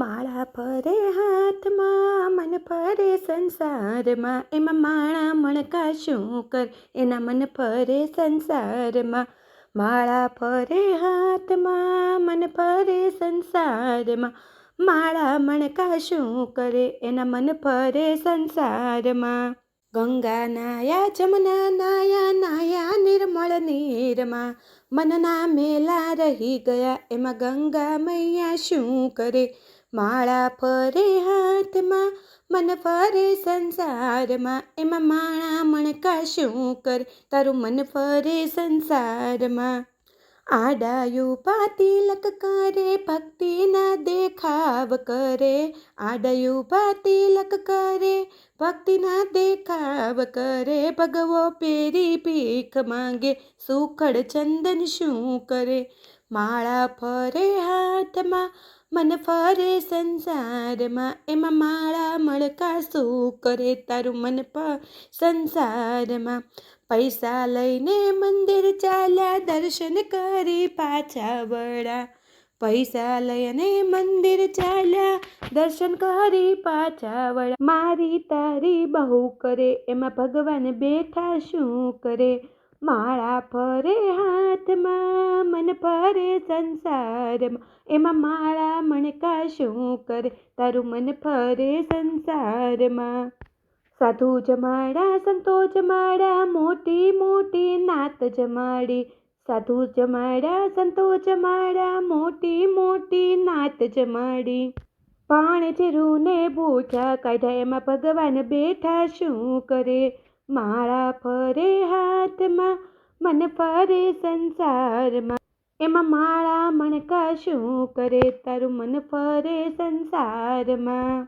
માળા ફરે હાથમાં મન ફરે સંસારમાં, એમાં માળા મણકા શું કર, એના મન ફરે સંસારમાં. માળા ફરે હાથમાં મન ફરે સંસારમાં, માળા મણકા શું કરે, એના મન ફરે સંસારમાં. ગંગા નાયા જમુના નાયા, નાયા નિર્મળ નીરમાં, મનના મેલા રહી ગયા, એમાં ગંગા મૈયા શું કરે. માળા ફરે હાથમાં મન ફરે સંસારમાં, એમાં માળા મણકા શું કરે, તારું મન ફરે સંસારમાં. આડાયું પાતિલક કરે, ભક્તિના દેખાવ કરે, આડાયું પાતિલક કરે, ભક્તિના દેખાવ કરે, ભગવો પેરી ભીખ માંગે, સુખડ ચંદન શું કરે. માળા ફરે હાથમાં મન ફરે સંસારમાં, એમાં માળા મણકા શું કરે, તારું મન પર સંસારમાં. પૈસા લઈને મંદિર ચાલ્યા, દર્શન કરી પાછા વળ્યા, પૈસા લઈને મંદિર ચાલ્યા, દર્શન કરી પાછા વળ્યા. મારી તારી બહુ કરે, એમાં ભગવાન બેઠા શું કરે. માળા ફરે હાથમાં મન ફરે સંસારમાં, એમાં માળા મણકા શું કરે, તારું મન ફરે સંસારમાં. સાધુ જમાડા સંતો જમાડા, મોટી મોટી નાત જમાડી, સાધુ જમાડા સંતો જમાડા, મોટી મોટી નાત જમાડી. પાણ ચીરુને બૂઠા કાઢ્યા, એમાં ભગવાન બેઠા શું કરે. માળા ફરે હાથમાં મન ફરે સંસારમાં, એમાં માળા મણકા શું કરે, તારું મન ફરે સંસારમાં.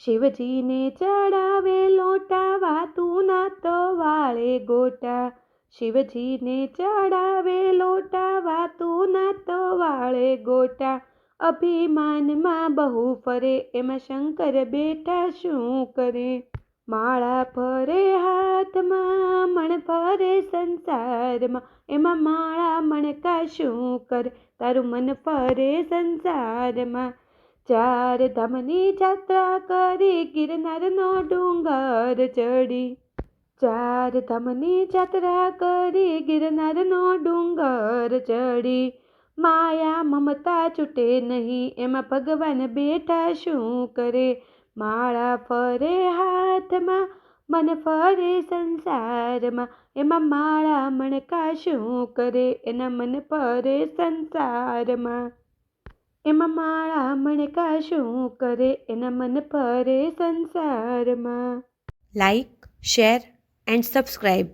શિવજીને ચડાવે લોટા, વાતું ના તો વાળે ગોટા, શિવજીને ચડાવે લોટા, વાતું ના તો વાળે ગોટા. અભિમાનમાં બહુ ફરે, એમાં શંકર બેઠા શું કરે. માળા ફરે હાથમાં મન ફરે સંસારમાં, એમાં માળા મણકા શું કરે, તારું મન ફરે સંસારમાં. ચાર ધામની જાત્રા કરી, ગિરનારનો ડુંગર ચડી, ચાર ધામની જાત્રા કરી, ગિરનારનો ડુંગર ચડી. માયા મમતા છૂટે નહીં, એમાં ભગવાન બેઠા શું કરે. માળા ફરે હાથમાં મન ફરે સંસારમાં, એમાં માળા મણકા શું કરે, એના મન ફરે સંસારમાં. એમાં માળા મણકા શું કરે, એના મન ફરે સંસારમાં. Like, share and subscribe.